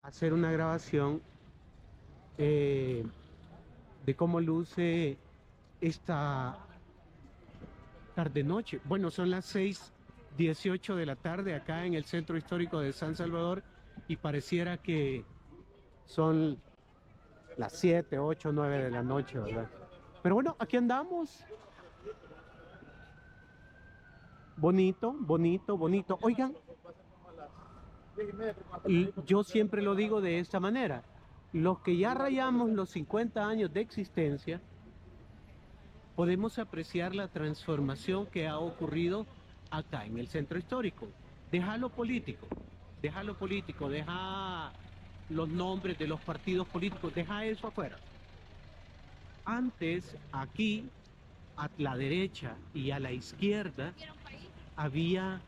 hacer una grabación eh, de cómo luce esta tarde-noche. Bueno, son las 6:18 de la tarde acá en el Centro Histórico de San Salvador y pareciera que son las 7, 8, 9 de la noche, ¿verdad? Pero bueno, aquí andamos. Bonito, bonito, bonito. Oigan, y yo siempre lo digo de esta manera. Los que ya rayamos los 50 años de existencia, podemos apreciar la transformación que ha ocurrido acá en el centro histórico. Deja lo político, deja los nombres de los partidos políticos, deja eso afuera. Antes, aquí, a la derecha y a la izquierda, había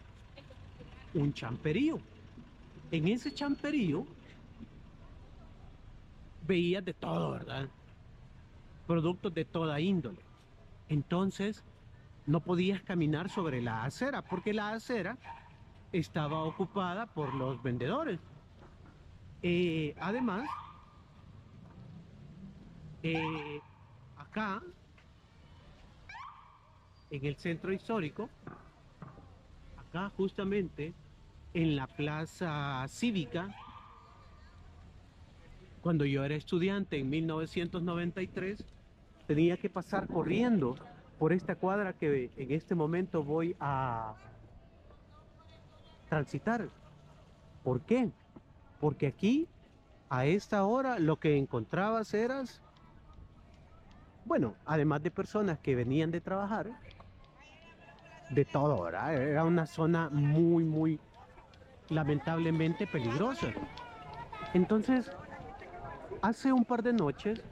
un champerío. En ese champerío veías de todo, ¿verdad? Productos de toda índole. Entonces, no podías caminar sobre la acera porque la acera estaba ocupada por los vendedores. Además, eh, acá en el centro histórico, acá justamente en la plaza cívica, cuando yo era estudiante en 1993, tenía que pasar corriendo por esta cuadra que en este momento voy a transitar. ¿Por qué? Porque aquí, a esta hora, lo que encontrabas eras, bueno, además de personas que venían de trabajar, de todo, ¿verdad? Era una zona muy, muy lamentablemente peligrosa. Entonces, hace un par de noches,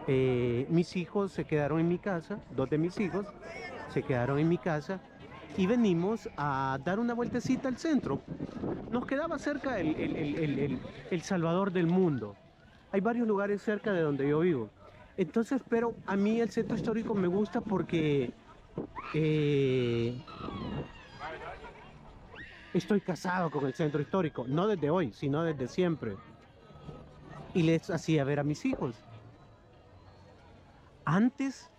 mis hijos se quedaron en mi casa, dos de mis hijos se quedaron en mi casa y venimos a dar una vueltecita al centro. Nos quedaba cerca el Salvador del mundo. Hay varios lugares cerca de donde yo vivo. Entonces, pero a mí el centro histórico me gusta porque eh, estoy casado con el centro histórico, no desde hoy, sino desde siempre. Y les hacía ver a mis hijos. Antes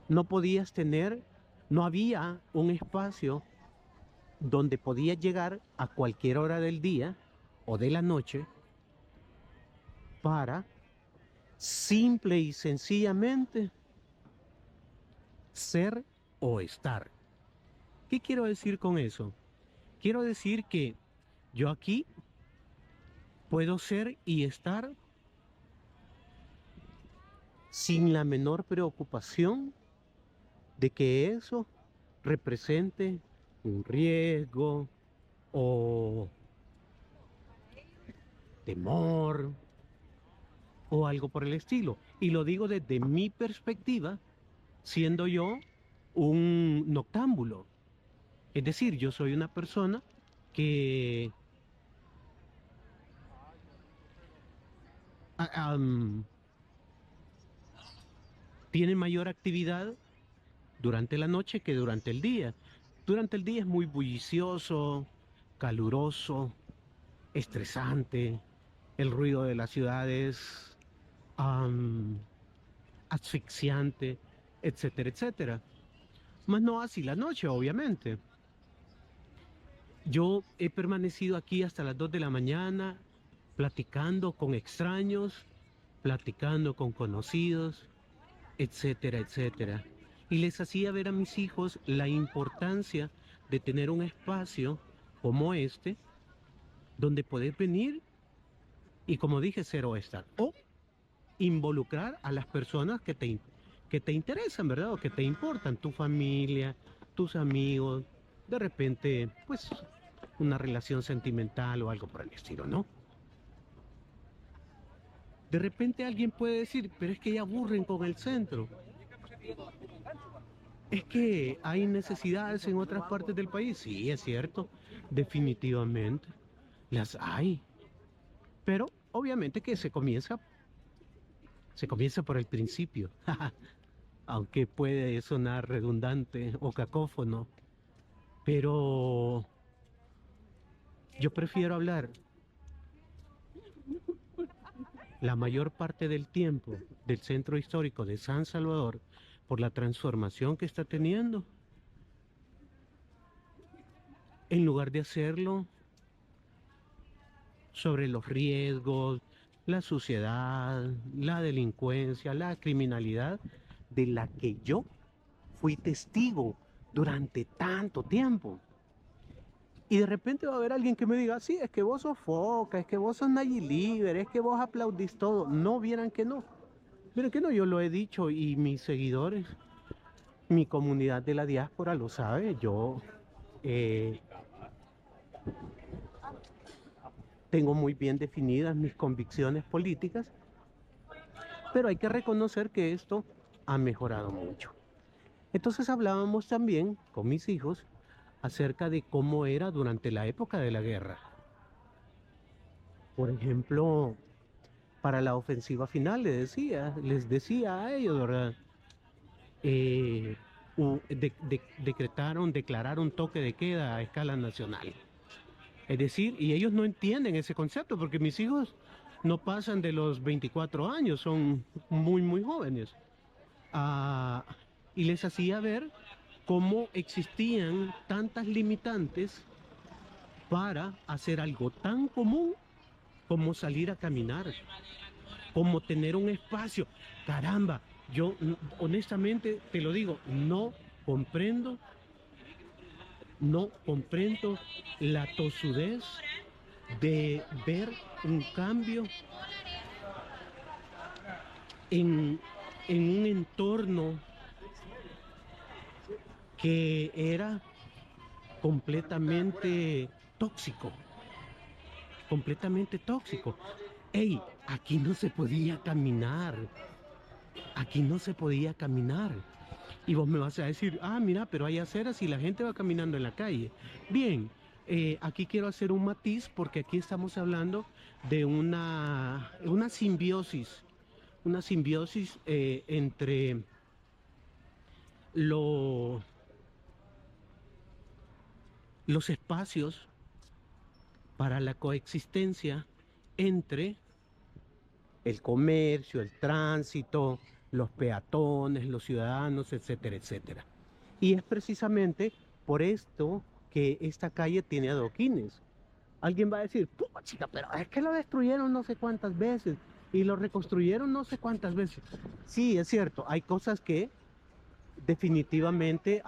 no podías tener, no había un espacio donde podías llegar a cualquier hora del día o de la noche para simple y sencillamente ser o estar. ¿Qué quiero decir con eso? Quiero decir que yo aquí puedo ser y estar sin la menor preocupación de que eso represente un riesgo o temor o algo por el estilo. Y lo digo desde mi perspectiva, siendo yo un noctámbulo. Es decir, yo soy una persona que ah, am, tiene mayor actividad durante la noche que durante el día. Durante el día es muy bullicioso, caluroso, estresante. El ruido de la ciudad es am, asfixiante, etcétera, etcétera. Más no así la noche, obviamente. Yo he permanecido aquí hasta las 2 de la mañana, platicando con extraños, platicando con conocidos, etcétera, etcétera. Y les hacía ver a mis hijos la importancia de tener un espacio como este, donde poder venir y, como dije, ser o estar. O involucrar a las personas que te interesan, ¿verdad? O que te importan, tu familia, tus amigos, de repente, pues, una relación sentimental o algo por el estilo, ¿no? De repente alguien puede decir, pero es que ya aburren con el centro. Es que hay necesidades en otras partes del país. Sí, es cierto, definitivamente. Las hay. Pero obviamente que se comienza por el principio. Aunque puede sonar redundante o cacófono. Pero Yo prefiero hablar la mayor parte del tiempo del centro histórico de San Salvador por la transformación que está teniendo, en lugar de hacerlo sobre los riesgos, la suciedad, la delincuencia, la criminalidad de la que yo fui testigo durante tanto tiempo. Y de repente va a haber alguien que me diga, sí, es que vos sos foca, es que vos sos Nayib Líder, es que vos aplaudís todo. No, vieran que no. Miren que no, yo lo he dicho y mis seguidores, mi comunidad de la diáspora lo sabe. Yo eh, tengo muy bien definidas mis convicciones políticas, pero hay que reconocer que esto ha mejorado mucho. Entonces hablábamos también con mis hijos acerca de cómo era durante la época de la guerra. Por ejemplo, para la ofensiva final les decía a ellos, ¿verdad? Eh, declararon toque de queda a escala nacional. Es decir, y ellos no entienden ese concepto porque mis hijos no pasan de los 24 años, son muy, muy jóvenes. Ah, y les hacía ver cómo existían tantas limitantes para hacer algo tan común como salir a caminar, como tener un espacio. Caramba, yo honestamente te lo digo, comprendo, no comprendo la tosudez de ver un cambio en, en un entorno que era completamente tóxico, completamente tóxico. Ey, aquí no se podía caminar, aquí no se podía caminar. Y vos me vas a decir, ah, mira, pero hay aceras y la gente va caminando en la calle. Bien, aquí quiero hacer un matiz porque aquí estamos hablando de una simbiosis entre lo, los espacios para la coexistencia entre el comercio, el tránsito, los peatones, los ciudadanos, etcétera, etcétera. Y es precisamente por esto que esta calle tiene adoquines. Alguien va a decir, chica, pero es que lo destruyeron no sé cuántas veces y lo reconstruyeron no sé cuántas veces. Sí, es cierto, hay cosas que definitivamente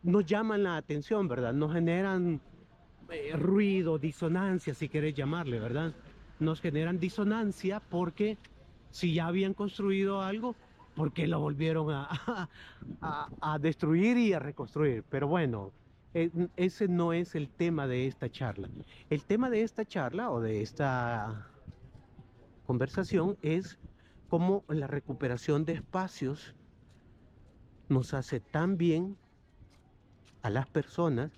nos llaman la atención, ¿verdad? Nos generan ruido, disonancia, si querés llamarle, ¿verdad? Nos generan disonancia porque si ya habían construido algo, ¿por qué lo volvieron a destruir y a reconstruir? Pero bueno, ese no es el tema de esta charla. El tema de esta charla o de esta conversación es cómo la recuperación de espacios nos hace tan bien a las personas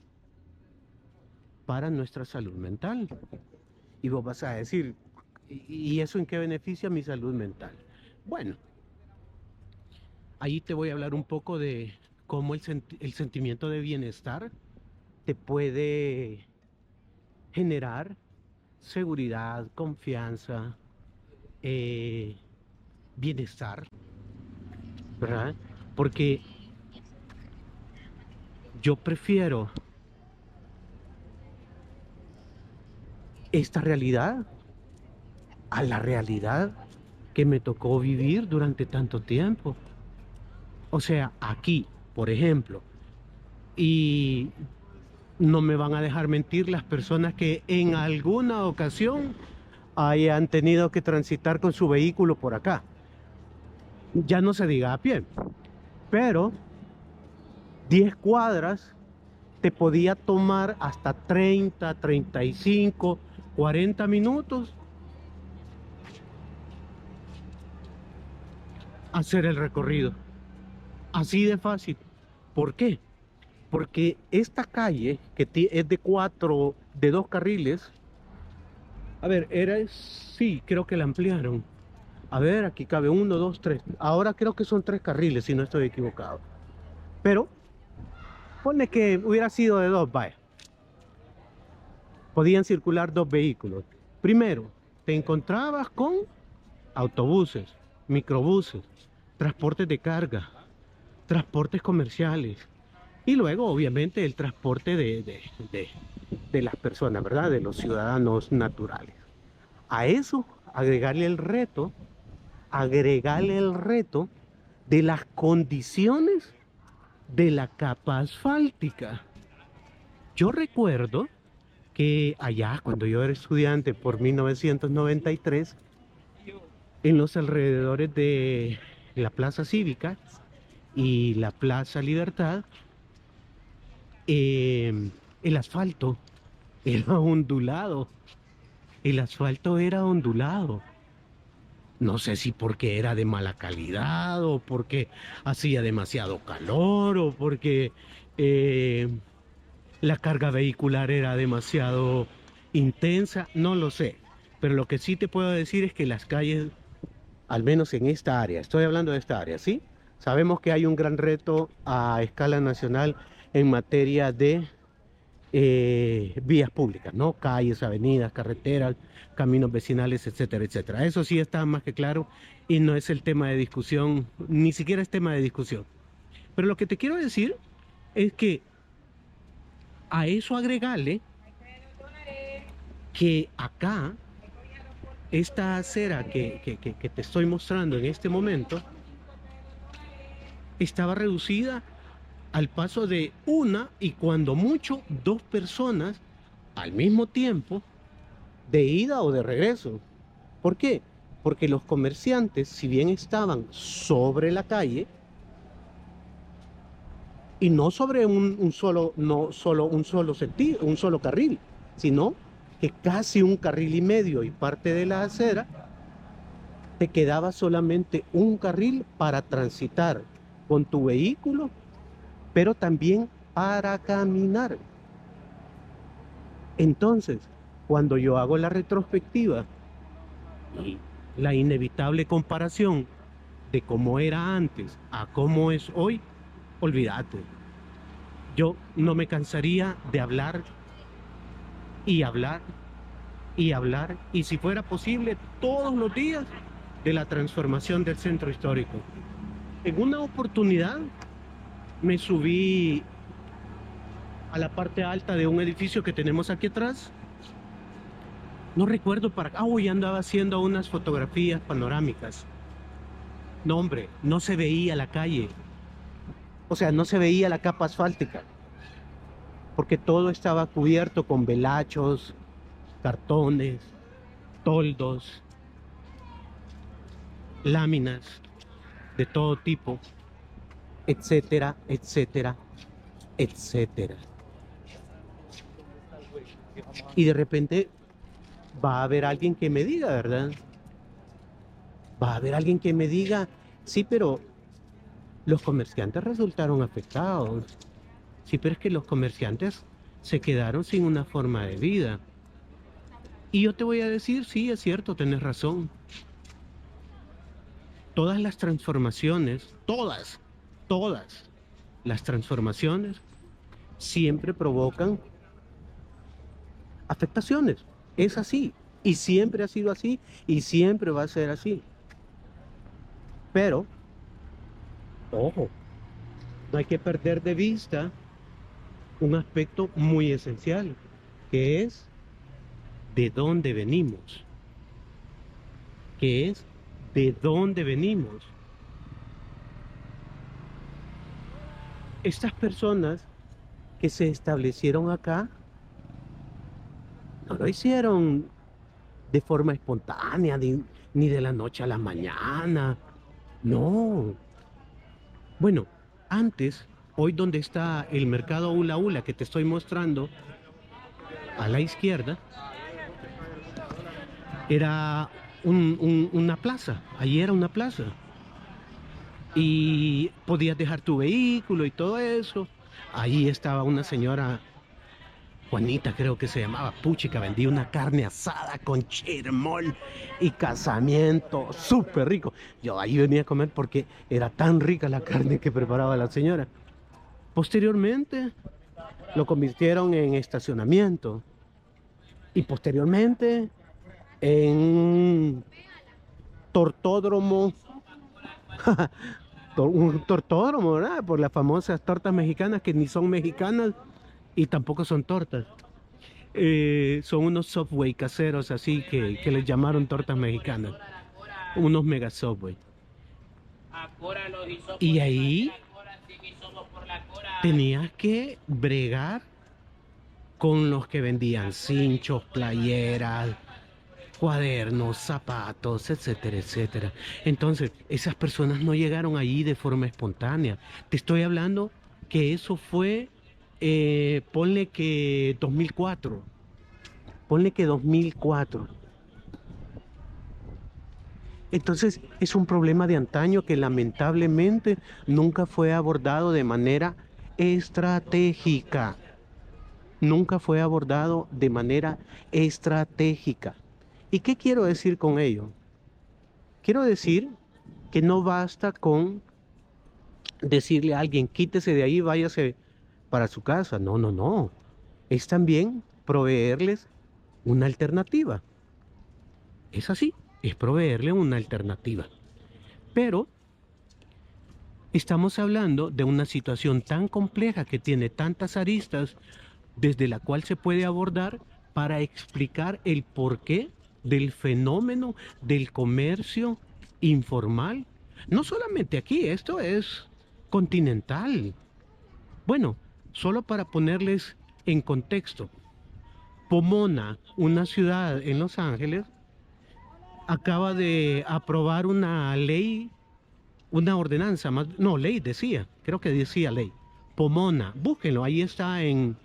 para nuestra salud mental. Y vos vas a decir, ¿y eso en qué beneficia mi salud mental? Bueno, ahí te voy a hablar un poco de cómo el sentimiento de bienestar te puede generar seguridad, confianza, bienestar, ¿verdad? Porque yo prefiero esta realidad a la realidad que me tocó vivir durante tanto tiempo. O sea, aquí, por ejemplo, y no me van a dejar mentir las personas que en alguna ocasión hayan tenido que transitar con su vehículo por acá. Ya no se diga a pie, pero 10 cuadras te podía tomar hasta 30, 35, 40 minutos hacer el recorrido. Así de fácil. ¿Por qué? Porque esta calle, que es de 2 carriles, a ver, sí, creo que la ampliaron. A ver, aquí cabe 1, 2, 3. Ahora creo que son 3 carriles, si no estoy equivocado. Pero, pone que hubiera sido de 2, vaya. podían circular dos vehículos. Primero, te encontrabas con autobuses, microbuses, transportes de carga, transportes comerciales y luego obviamente el transporte de las personas, ¿verdad? De los ciudadanos naturales. A eso agregarle el reto de las condiciones de la capa asfáltica. Yo recuerdo que allá cuando yo era estudiante por 1993, en los alrededores de la Plaza Cívica y la Plaza Libertad, el asfalto era ondulado. El asfalto era ondulado. No sé si porque era de mala calidad o porque hacía demasiado calor o porque eh, la carga vehicular era demasiado intensa, no lo sé. Pero lo que sí te puedo decir es que las calles, al menos en esta área, estoy hablando de esta área, ¿sí? Sabemos que hay un gran reto a escala nacional en materia de vías públicas, ¿no? Calles, avenidas, carreteras, caminos vecinales, etcétera, etcétera. Eso sí está más que claro y no es el tema de discusión, ni siquiera es tema de discusión. Pero lo que te quiero decir es que a eso agregarle que acá, esta acera que te estoy mostrando en este momento, estaba reducida al paso de una y cuando mucho dos personas al mismo tiempo de ida o de regreso. ¿Por qué? Porque los comerciantes, si bien estaban sobre la calle y no sobre un solo, no solo un solo sentido, un solo carril, sino que casi un carril y medio y parte de la acera, te quedaba solamente un carril para transitar con tu vehículo, pero también para caminar. Entonces, cuando yo hago la retrospectiva y la inevitable comparación de cómo era antes a cómo es hoy, olvídate. Yo no me cansaría de hablar y hablar y hablar, y si fuera posible, todos los días de la transformación del centro histórico. En una oportunidad me subí a la parte alta de un edificio que tenemos aquí atrás. No recuerdo para acá. Hoy andaba haciendo unas fotografías panorámicas. No, hombre, no se veía la calle. O sea, no se veía la capa asfáltica. Porque todo estaba cubierto con velachos, cartones, toldos, láminas de todo tipo, etcétera, etcétera, etcétera. Y de repente va a haber alguien que me diga, ¿verdad? Va a haber alguien que me diga, sí, pero los comerciantes resultaron afectados. Sí, pero es que los comerciantes se quedaron sin una forma de vida. Y yo te voy a decir, sí, es cierto, tenés razón. Todas las transformaciones, todas las transformaciones siempre provocan afectaciones. Es así. Y siempre ha sido así y siempre va a ser así. Pero, ojo, no hay que perder de vista un aspecto muy esencial, que es de dónde venimos. Que es de dónde venimos. Estas personas que se establecieron acá no lo hicieron de forma espontánea, ni de la noche a la mañana. No. Bueno, antes, hoy donde está el mercado Ula Ula que te estoy mostrando a la izquierda, era una plaza. Allí era una plaza. Y podías dejar tu vehículo y todo eso. Ahí estaba una señora, Juanita creo que se llamaba, puchica, vendía una carne asada con chirmol y casamiento, súper rico. Yo ahí venía a comer porque era tan rica la carne que preparaba la señora. Posteriormente lo convirtieron en estacionamiento Y posteriormente en tortódromo, un tortódromo, ¿verdad? Por las famosas tortas mexicanas que ni son mexicanas y tampoco son tortas. Son unos Subway caseros así que les llamaron tortas mexicanas. Unos mega Subway. Y ahí tenías que bregar con los que vendían cinchos, playeras, cuadernos, zapatos, etcétera, etcétera. Entonces, esas personas no llegaron allí de forma espontánea. Te estoy hablando que eso fue, ponle que 2004. Ponle que 2004. Entonces, es un problema de antaño que lamentablemente nunca fue abordado de manera estratégica. Nunca fue abordado de manera estratégica. ¿Y qué quiero decir con ello? Quiero decir que no basta con decirle a alguien, quítese de ahí, váyase para su casa. No, no, no. Es también proveerles una alternativa. Es así, es proveerle una alternativa. Pero estamos hablando de una situación tan compleja que tiene tantas aristas desde la cual se puede abordar para explicar el porqué del fenómeno del comercio informal. No solamente aquí, esto es continental. Bueno, solo para ponerles en contexto, Pomona, una ciudad en Los Ángeles, acaba de aprobar una ley, una ordenanza, más, no, ley decía, creo que decía ley. Pomona, búsquenlo, ahí está en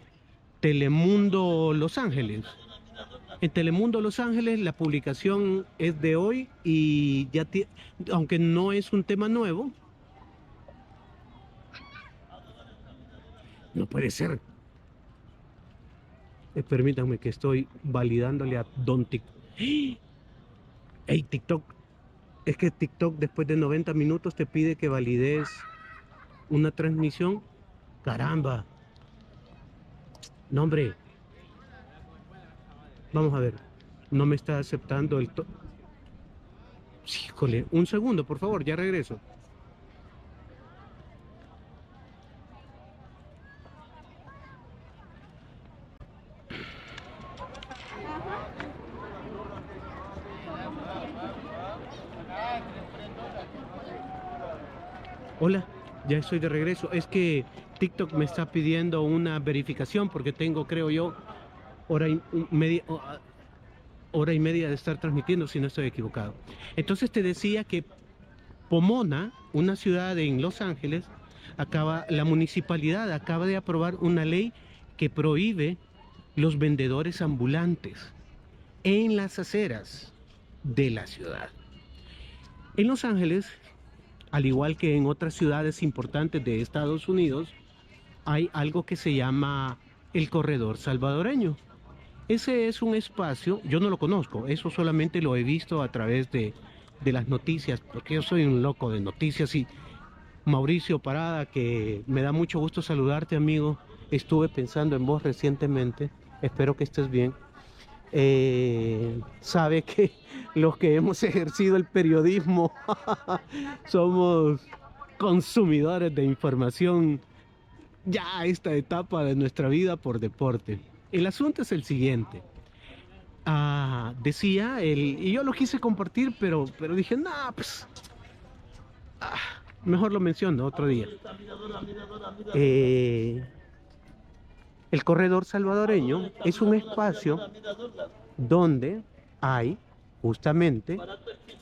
Telemundo Los Ángeles. En Telemundo Los Ángeles la publicación es de hoy y ya aunque no es un tema nuevo, no puede ser. Permítanme que estoy validándole a Don TikTok. Hey, TikTok, es que TikTok después de 90 minutos te pide que valides una transmisión. Caramba. No, hombre. Vamos a ver. No me está aceptando el Híjole, un segundo, por favor, ya regreso. Hola, ya estoy de regreso. Es que TikTok me está pidiendo una verificación porque tengo, creo yo, hora y media, hora y media de estar transmitiendo, si no estoy equivocado. Entonces te decía que Pomona, una ciudad en Los Ángeles, la municipalidad acaba de aprobar una ley que prohíbe los vendedores ambulantes en las aceras de la ciudad. En Los Ángeles, al igual que en otras ciudades importantes de Estados Unidos, hay algo que se llama el Corredor Salvadoreño. Ese es un espacio, yo no lo conozco, eso solamente lo he visto a través de las noticias, porque yo soy un loco de noticias. Y Mauricio Parada, que me da mucho gusto saludarte, amigo. Estuve pensando en vos recientemente, espero que estés bien. Sabe que los que hemos ejercido el periodismo somos consumidores de información ya a esta etapa de nuestra vida por deporte. El asunto es el siguiente. Decía, y yo lo quise compartir, pero dije, nah, pues, mejor lo menciono otro día. El corredor salvadoreño es un espacio donde hay justamente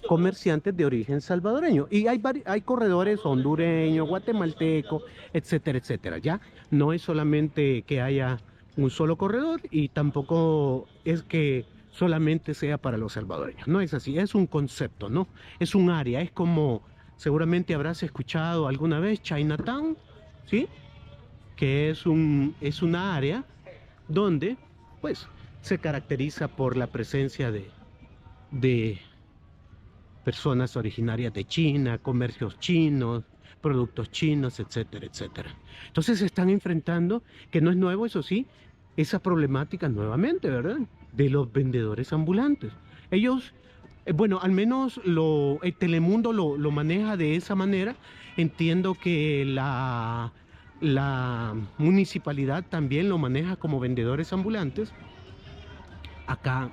comerciantes de origen salvadoreño, y hay corredores hondureños, guatemaltecos, etcétera, etcétera. Ya no es solamente que haya un solo corredor, y tampoco es que solamente sea para los salvadoreños. No es así, es un concepto, ¿no? Es un área, es como seguramente habrás escuchado alguna vez Chinatown, ¿sí? Que es una área donde pues se caracteriza por la presencia de personas originarias de China, comercios chinos, productos chinos, etcétera, etcétera. Entonces se están enfrentando, que no es nuevo, eso sí, esa problemática nuevamente, ¿verdad? de los vendedores ambulantes. Ellos, bueno, al menos el Telemundo lo maneja de esa manera. Entiendo que la municipalidad también lo maneja como vendedores ambulantes. Acá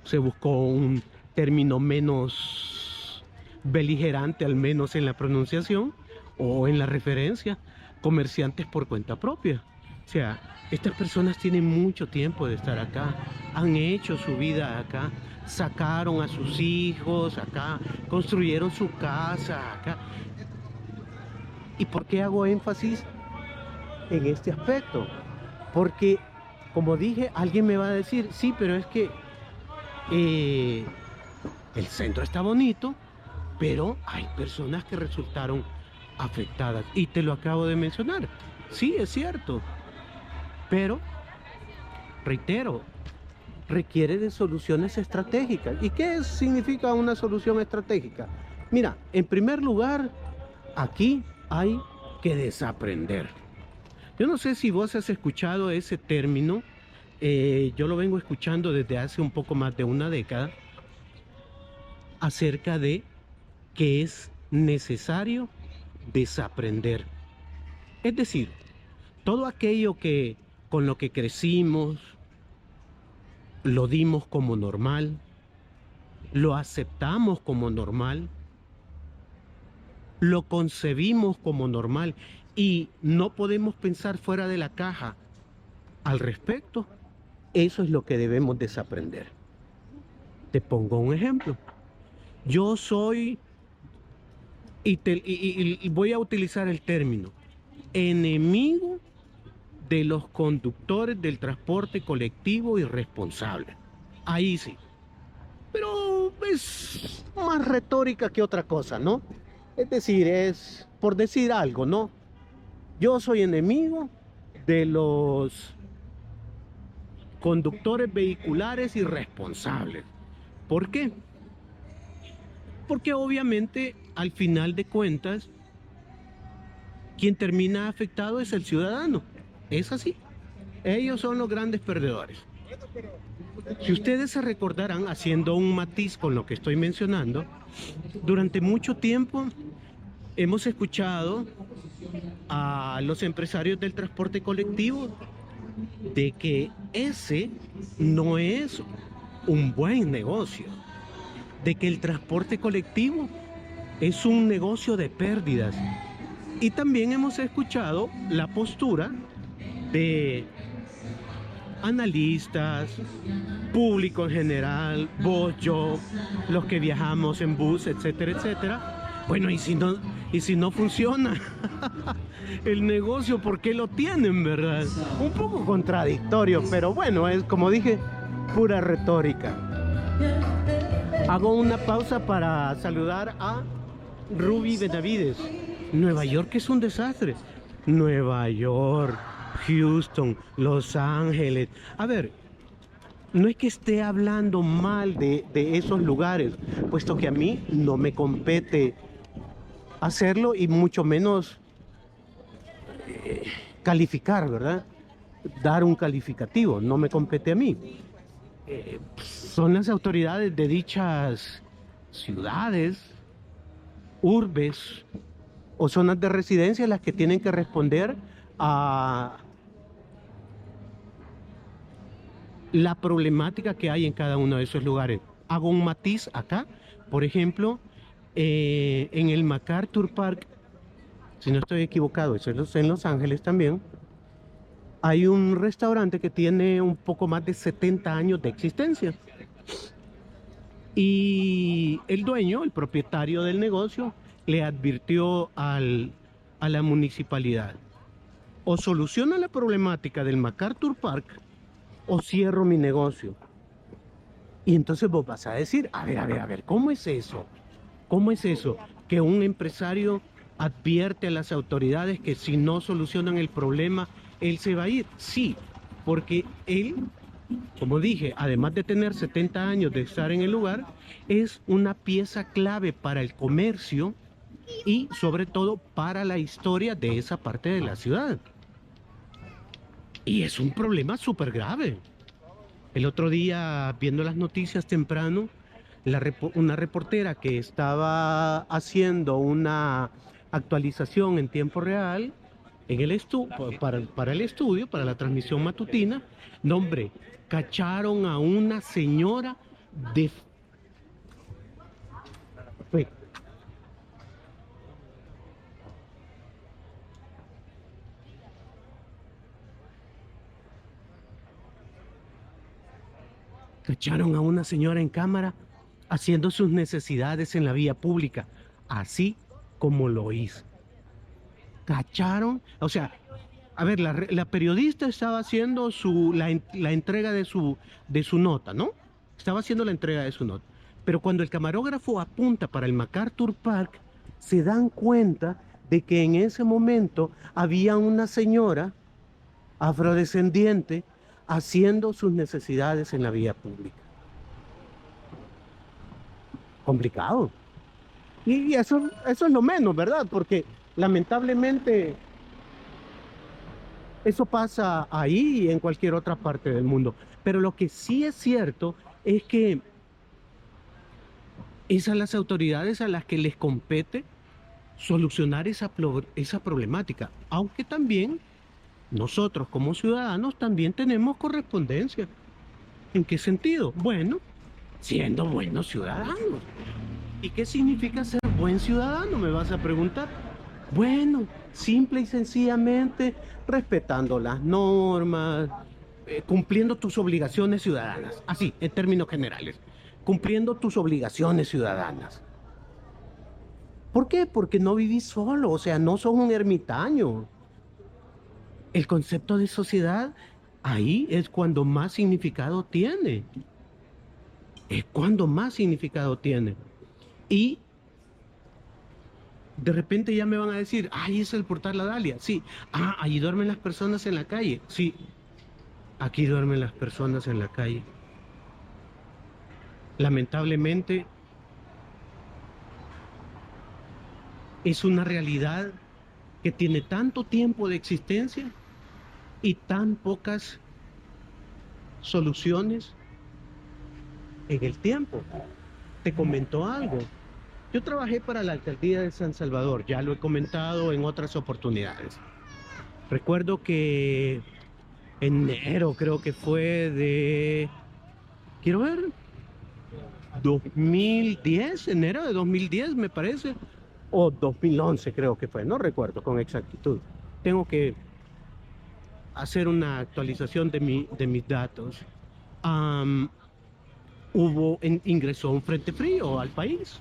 se buscó un término menos beligerante, al menos en la pronunciación o en la referencia: comerciantes por cuenta propia. O sea, estas personas tienen mucho tiempo de estar acá, han hecho su vida acá, sacaron a sus hijos acá, construyeron su casa acá. ¿Y por qué hago énfasis en este aspecto? Porque, como dije, alguien me va a decir, sí, pero es que eh, el centro está bonito, pero hay personas que resultaron afectadas. Y te lo acabo de mencionar. Sí, es cierto. Pero, reitero, requiere de soluciones estratégicas. ¿Y qué significa una solución estratégica? Mira, en primer lugar, aquí hay que desaprender. Yo no sé si vos has escuchado ese término. Yo lo vengo escuchando desde hace un poco más de una década, acerca de que es necesario desaprender. Es decir, todo aquello que con lo que crecimos, lo dimos como normal, lo aceptamos como normal, lo concebimos como normal y no podemos pensar fuera de la caja al respecto. Eso es lo que debemos desaprender. Te pongo un ejemplo. Yo soy, y voy a utilizar el término, enemigo de los conductores del transporte colectivo irresponsable. Ahí sí. Pero es más retórica que otra cosa, ¿no? Es decir, es por decir algo, ¿no? Yo soy enemigo de los conductores vehiculares irresponsables. ¿Por qué? Porque obviamente, al final de cuentas, quien termina afectado es el ciudadano. Es así. Ellos son los grandes perdedores. Si ustedes se recordarán, haciendo un matiz con lo que estoy mencionando, durante mucho tiempo hemos escuchado a los empresarios del transporte colectivo de que ese no es un buen negocio, de que el transporte colectivo es un negocio de pérdidas. Y también hemos escuchado la postura de analistas, público en general, vos, yo, los que viajamos en bus, etcétera, etcétera. Bueno, y si no funciona el negocio, ¿por qué lo tienen, verdad? Un poco contradictorio, pero bueno, es, como dije, pura retórica. Hago una pausa para saludar a Ruby Benavides. Nueva York es un desastre. Nueva York, Houston, Los Ángeles. A ver, no es que esté hablando mal de esos lugares, puesto que a mí no me compete hacerlo y mucho menos calificar, ¿verdad? Dar un calificativo, no me compete a mí. Son las autoridades de dichas ciudades, urbes o zonas de residencia las que tienen que responder a la problemática que hay en cada uno de esos lugares. Hago un matiz acá, por ejemplo, en el MacArthur Park, si no estoy equivocado, eso es en Los Ángeles también, hay un restaurante que tiene un poco más de 70 años de existencia. Y el dueño, el propietario del negocio, le advirtió a la municipalidad: o soluciona la problemática del MacArthur Park o cierro mi negocio. Y entonces vos vas a decir, a ver, ¿cómo es eso? ¿Cómo es eso? Que un empresario advierte a las autoridades que si no solucionan el problema, él se va a ir. Sí, porque él, como dije, además de tener 70 años de estar en el lugar, es una pieza clave para el comercio y sobre todo para la historia de esa parte de la ciudad. Y es un problema súper grave. El otro día, viendo las noticias temprano, una reportera que estaba haciendo una actualización en tiempo real en el para el estudio, para la transmisión matutina, no, hombre, cacharon a una señora de... fe- Cacharon a una señora en cámara haciendo sus necesidades en la vía pública, así como lo hizo. Cacharon, o sea, a ver, la periodista estaba haciendo la entrega de su nota, ¿no? Estaba haciendo la entrega de su nota. Pero cuando el camarógrafo apunta para el MacArthur Park, se dan cuenta de que en ese momento había una señora afrodescendiente haciendo sus necesidades en la vía pública. Complicado. Y eso es lo menos, ¿verdad? Porque lamentablemente eso pasa ahí y en cualquier otra parte del mundo. Pero lo que sí es cierto es que es a las autoridades a las que les compete solucionar esa problemática. Aunque también nosotros como ciudadanos también tenemos correspondencia. ¿En qué sentido? Bueno, siendo buenos ciudadanos. ¿Y qué significa ser buen ciudadano? Me vas a preguntar. Bueno, simple y sencillamente respetando las normas, cumpliendo tus obligaciones ciudadanas. Así, en términos generales. Cumpliendo tus obligaciones ciudadanas. ¿Por qué? Porque no vivís solo, o sea, no sos un ermitaño. El concepto de sociedad ahí es cuando más significado tiene. Es cuando más significado tiene. Y de repente ya me van a decir, ahí es el portal La Dalia. Sí. Ah, ahí duermen las personas en la calle. Sí, aquí duermen las personas en la calle. Lamentablemente es una realidad que tiene tanto tiempo de existencia y tan pocas soluciones en el tiempo. Te comentó algo. Yo trabajé para la alcaldía de San Salvador, ya lo he comentado en otras oportunidades. Recuerdo que enero creo que fue quiero ver, 2010, enero de 2010 me parece, o 2011 creo que fue, no recuerdo con exactitud. Tengo que hacer una actualización de mis datos. Am, ingresó un frente frío al país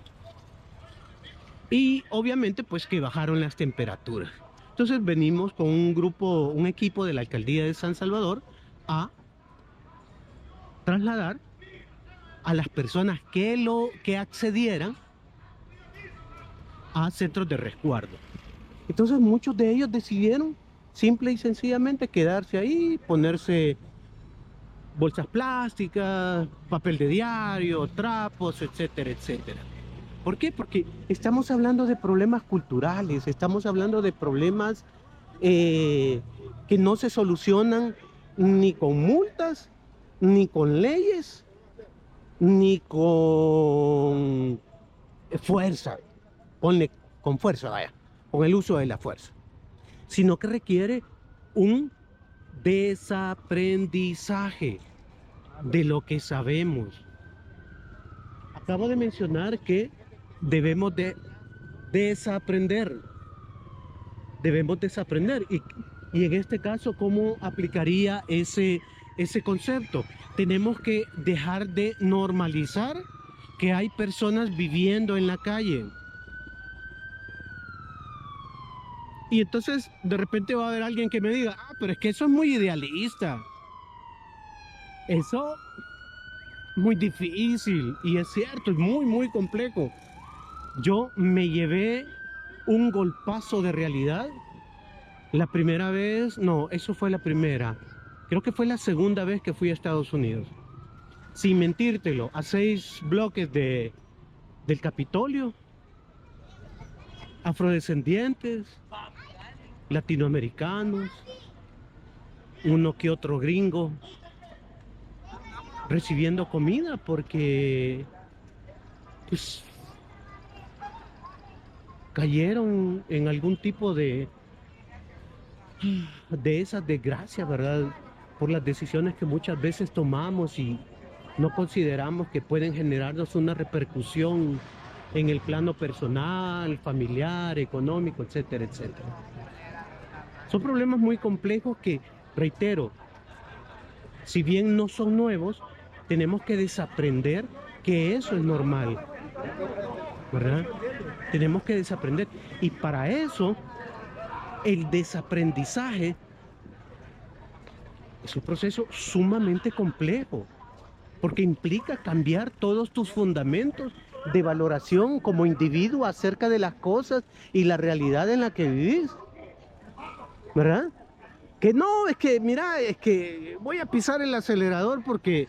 y obviamente pues que bajaron las temperaturas. Entonces venimos con un equipo de la alcaldía de San Salvador a trasladar a las personas que accedieran a centros de resguardo. Entonces muchos de ellos decidieron simple y sencillamente quedarse ahí, ponerse bolsas plásticas, papel de diario, trapos, etcétera, etcétera. ¿Por qué? Porque estamos hablando de problemas culturales, estamos hablando de problemas eh, que no se solucionan ni con multas, ni con leyes, ni con fuerza, ponle con fuerza, vaya, con el uso de la fuerza, sino que requiere un desaprendizaje de lo que sabemos. Acabo de mencionar que debemos de desaprender, debemos desaprender. Y en este caso, ¿cómo aplicaría ese concepto? Tenemos que dejar de normalizar que hay personas viviendo en la calle. Y entonces de repente va a haber alguien que me diga, ah, pero es que eso es muy idealista. Eso es muy difícil. Y es cierto, es muy, muy complejo. Yo me llevé un golpazo de realidad. La primera vez, no, eso fue la primera. Creo que fue la segunda vez que fui a Estados Unidos. Sin mentírtelo, a 6 bloques del Capitolio, afrodescendientes, latinoamericanos, uno que otro gringo, recibiendo comida porque pues cayeron en algún tipo de esas desgracias, ¿verdad? Por las decisiones que muchas veces tomamos y no consideramos que pueden generarnos una repercusión en el plano personal, familiar, económico, etcétera, etcétera. Son problemas muy complejos que, reitero, si bien no son nuevos, tenemos que desaprender que eso es normal, ¿verdad? Tenemos que desaprender. Y para eso, el desaprendizaje es un proceso sumamente complejo, porque implica cambiar todos tus fundamentos de valoración como individuo acerca de las cosas y la realidad en la que vivís, ¿verdad? Que no, es que, mira, es que voy a pisar el acelerador porque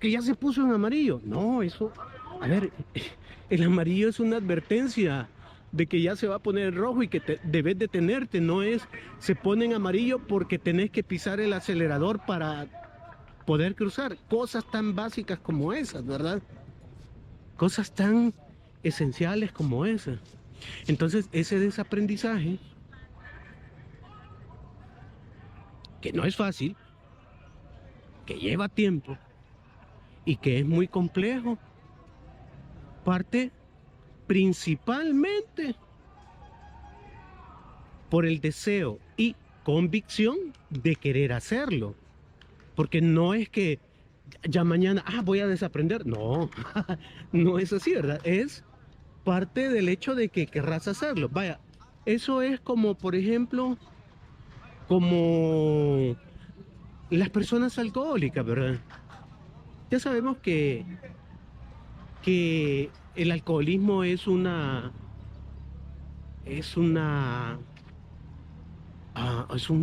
ya se puso en amarillo. No, eso, a ver, el amarillo es una advertencia de que ya se va a poner rojo y que debes detenerte. No es, se pone en amarillo porque tenés que pisar el acelerador para poder cruzar. Cosas tan básicas como esas, ¿verdad? Cosas tan esenciales como esas. Entonces, ese desaprendizaje, que no es fácil, que lleva tiempo y que es muy complejo, parte principalmente por el deseo y convicción de querer hacerlo. Porque no es que ya mañana, voy a desaprender. No, no es así, ¿verdad? Es parte del hecho de que querrás hacerlo. Vaya, eso es como, por ejemplo, como las personas alcohólicas, ¿verdad? Ya sabemos que el alcoholismo es un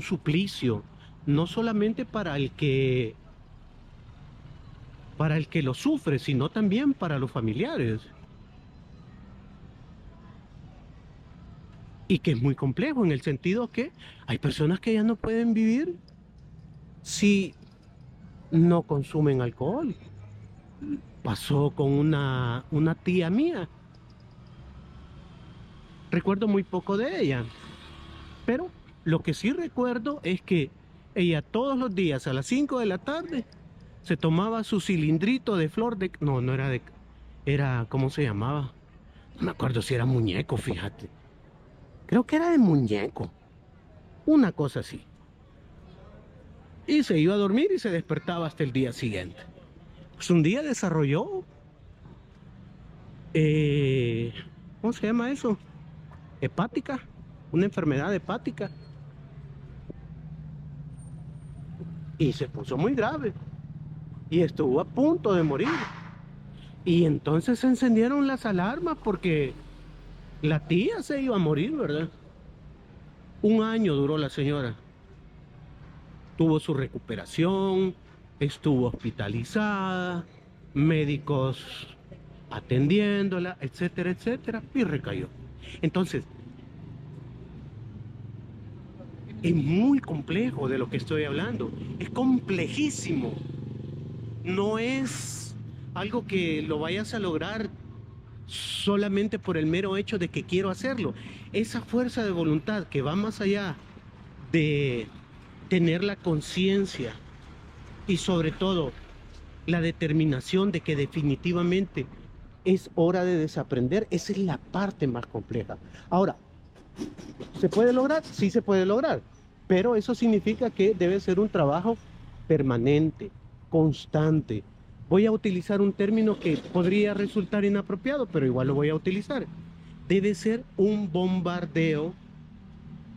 suplicio, no solamente para el que lo sufre, sino también para los familiares. Y que es muy complejo en el sentido que hay personas que ya no pueden vivir si no consumen alcohol. Pasó con una tía mía. Recuerdo muy poco de ella, pero lo que sí recuerdo es que ella todos los días a las 5 de la tarde se tomaba su cilindrito de flor de... No, no era de... Era, ¿cómo se llamaba? No me acuerdo si era muñeco, fíjate. Creo que era de muñeco. Una cosa así. Y se iba a dormir y se despertaba hasta el día siguiente. Pues un día desarrolló... ¿cómo se llama eso? Hepática. Una enfermedad hepática. Y se puso muy grave. Y estuvo a punto de morir. Y entonces se encendieron las alarmas porque la tía se iba a morir, ¿verdad? Un año duró la señora. Tuvo su recuperación, estuvo hospitalizada, médicos atendiéndola, etcétera, etcétera, y recayó. Entonces, es muy complejo de lo que estoy hablando. Es complejísimo. No es algo que lo vayas a lograr solamente por el mero hecho de que quiero hacerlo. Esa fuerza de voluntad que va más allá de tener la conciencia y sobre todo la determinación de que definitivamente es hora de desaprender, esa es la parte más compleja. Ahora, ¿se puede lograr? Sí se puede lograr, pero eso significa que debe ser un trabajo permanente, constante. Voy a utilizar un término que podría resultar inapropiado, pero igual lo voy a utilizar. Debe ser un bombardeo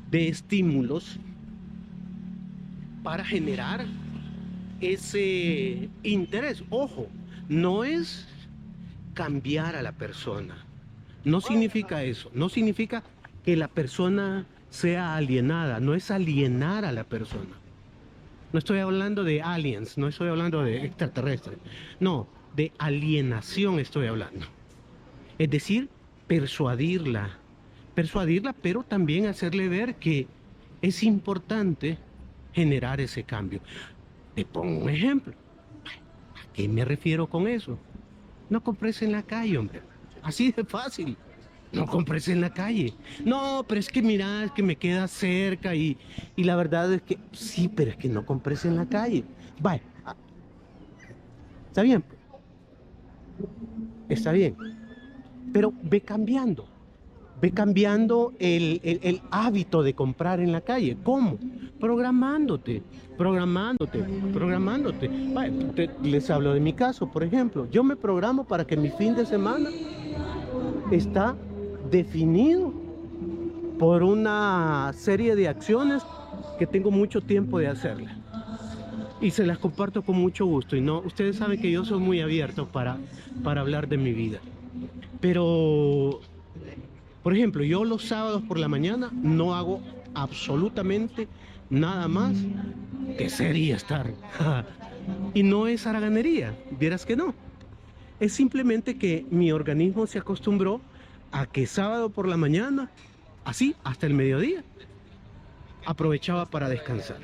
de estímulos para generar ese interés. Ojo, no es cambiar a la persona. No significa eso. No significa que la persona sea alienada. No es alienar a la persona. No estoy hablando de aliens, no estoy hablando de extraterrestres. No, de alienación estoy hablando. Es decir, persuadirla. Persuadirla, pero también hacerle ver que es importante generar ese cambio. Te pongo un ejemplo. qué me refiero con eso? No compres en la calle, hombre. Así de fácil. No compres en la calle. No, pero es que mira, es que me queda cerca y la verdad es que sí, pero es que no compres en la calle. Vaya, está bien, está bien. Pero ve cambiando el hábito de comprar en la calle. ¿Cómo? Programándote, programándote, programándote. Vaya, les hablo de mi caso, por ejemplo. Yo me programo para que mi fin de semana está definido por una serie de acciones que tengo mucho tiempo de hacerlas. Y se las comparto con mucho gusto. Y no, ustedes saben que yo soy muy abierto para hablar de mi vida. Pero, por ejemplo, yo los sábados por la mañana no hago absolutamente nada más que ser y estar. Y no es haraganería, vieras que no. Es simplemente que mi organismo se acostumbró a que sábado por la mañana, así hasta el mediodía, aprovechaba para descansar.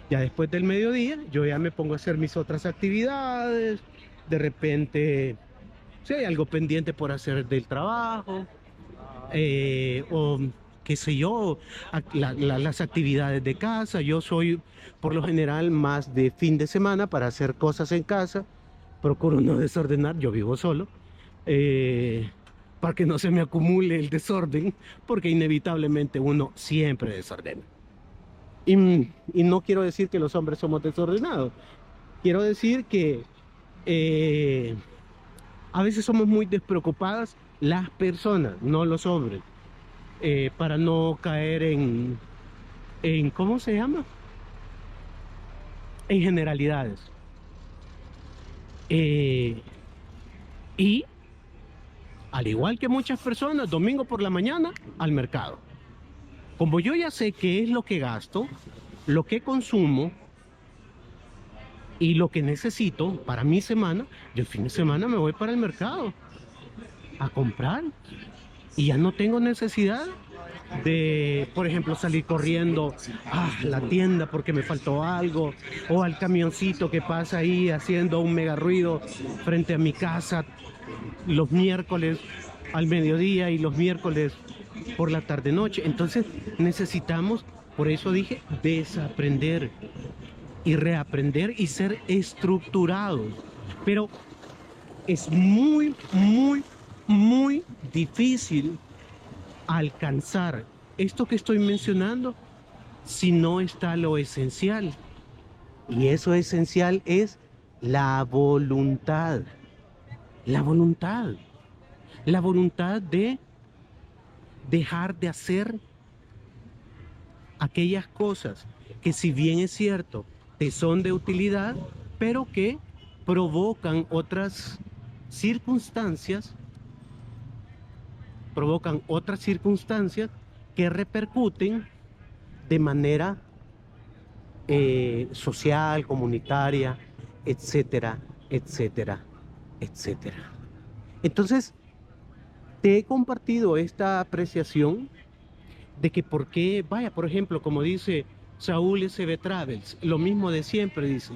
Ya después del mediodía, yo ya me pongo a hacer mis otras actividades. De repente, si hay algo pendiente por hacer del trabajo, o qué sé yo, las actividades de casa. Yo soy por lo general más de fin de semana para hacer cosas en casa. Procuro no desordenar, yo vivo solo, eh, para que no se me acumule el desorden, porque inevitablemente uno siempre desordena. Y no quiero decir que los hombres somos desordenados, quiero decir que eh, a veces somos muy despreocupadas las personas, no los hombres, para no caer ¿cómo se llama? En generalidades. Eh, y al igual que muchas personas, domingo por la mañana al mercado. Como yo ya sé qué es lo que gasto, lo que consumo y lo que necesito para mi semana, yo el fin de semana me voy para el mercado a comprar y ya no tengo necesidad de, por ejemplo, salir corriendo a la tienda porque me faltó algo, o al camioncito que pasa ahí haciendo un mega ruido frente a mi casa los miércoles al mediodía y los miércoles por la tarde noche. Entonces necesitamos, por eso dije, desaprender y reaprender y ser estructurados. Pero es muy, muy, muy difícil alcanzar esto que estoy mencionando si no está lo esencial. Y eso esencial es la voluntad. La voluntad. La voluntad de dejar de hacer aquellas cosas que, si bien es cierto, te son de utilidad, pero que circunstancias, provocan otras circunstancias que repercuten de manera social, comunitaria, etcétera, etcétera, etcétera. Entonces, te he compartido esta apreciación de que por qué, vaya, por ejemplo, como dice Saúl SB Travels, lo mismo de siempre, dice.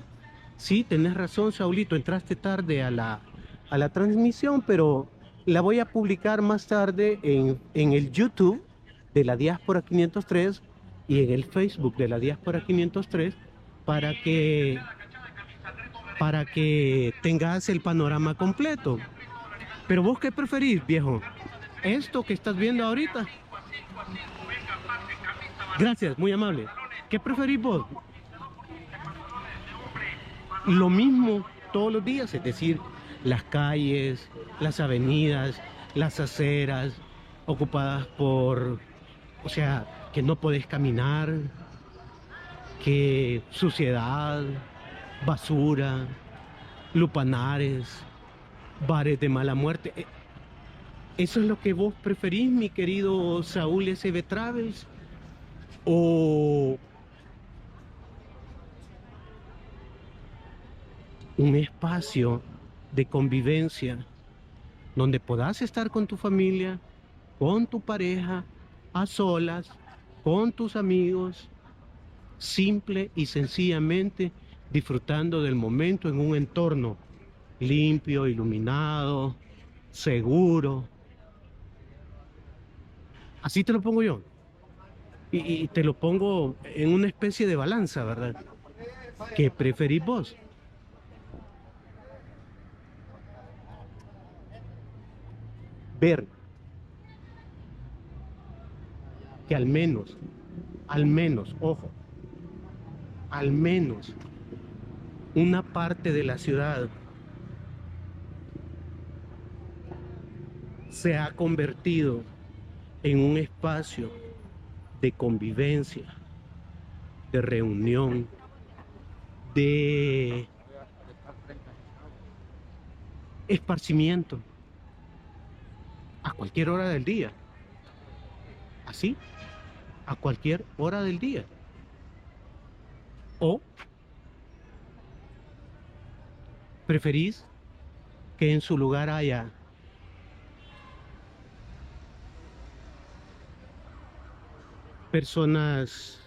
Sí, tenés razón, Saulito, entraste tarde a la transmisión, pero la voy a publicar más tarde en el YouTube de la Diáspora 503 y en el Facebook de la Diáspora 503 para que tengas el panorama completo. Pero vos, ¿qué preferís, viejo? ¿Esto que estás viendo ahorita? Gracias, muy amable. ¿Qué preferís vos? Lo mismo todos los días, es decir, las calles, las avenidas, las aceras ocupadas por, o sea, que no podés caminar, que suciedad, basura, lupanares, bares de mala muerte. ¿Eso es lo que vos preferís, mi querido Saúl SB Travels? ¿O un espacio de convivencia donde podás estar con tu familia, con tu pareja, a solas, con tus amigos, simple y sencillamente disfrutando del momento en un entorno limpio, iluminado, seguro. Así te lo pongo yo. Y te lo pongo en una especie de balanza, ¿verdad? ¿Qué preferís vos? Ver que al menos, ojo, al menos una parte de la ciudad se ha convertido en un espacio de convivencia, de reunión, de esparcimiento a cualquier hora del día. Así, a cualquier hora del día. ¿O preferís que en su lugar haya personas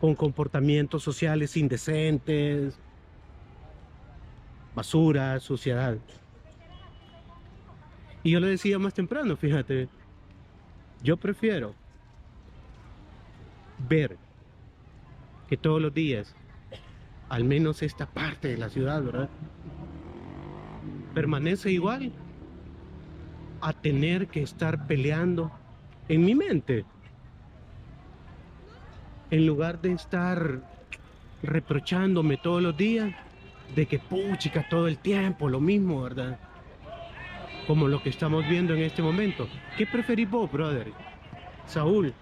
con comportamientos sociales indecentes, basura, suciedad? Y yo le decía más temprano, fíjate, yo prefiero ver que todos los días, al menos esta parte de la ciudad, ¿verdad?, permanece igual, a tener que estar peleando en mi mente, en lugar de estar reprochándome todos los días de que puchica todo el tiempo lo mismo, ¿verdad? Como lo que estamos viendo en este momento. ¿Qué preferís vos, brother? Saúl,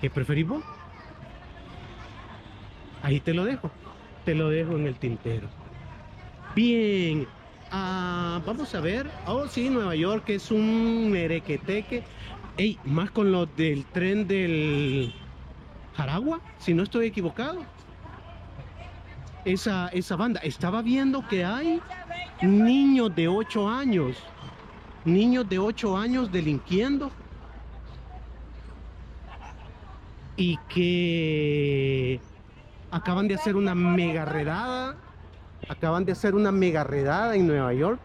¿qué preferís vos? Ahí te lo dejo en el tintero. Bien, vamos a ver. Oh, sí, Nueva York es un merequeteque. Ey, más con lo del tren del Jaragua, si no estoy equivocado. Esa banda. Estaba viendo que hay niños de 8 años. Niños de 8 años delinquiendo. Y que acaban de hacer una mega redada. Acaban de hacer una mega redada en Nueva York.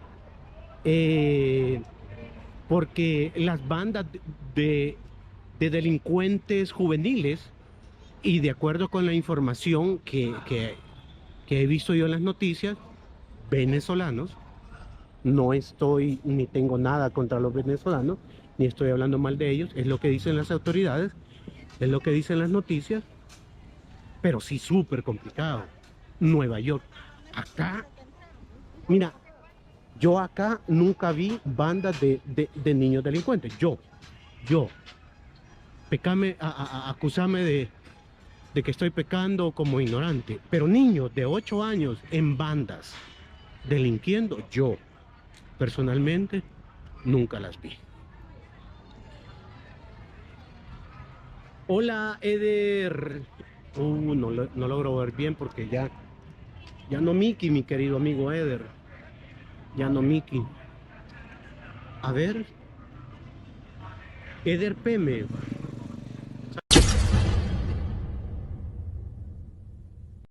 Porque las bandas de delincuentes juveniles, y de acuerdo con la información que he visto yo en las noticias, venezolanos, no estoy ni tengo nada contra los venezolanos, ni estoy hablando mal de ellos, es lo que dicen las autoridades, es lo que dicen las noticias, pero sí súper complicado. Nueva York, acá, mira, yo acá nunca vi bandas de niños delincuentes. Yo, pecame, acusame de que estoy pecando como ignorante. Pero niños de 8 años en bandas delinquiendo, yo personalmente nunca las vi. Hola, Eder. No logro ver bien porque ya no Miki, mi querido amigo Eder. Ya no Miki. A ver. Eder Peme.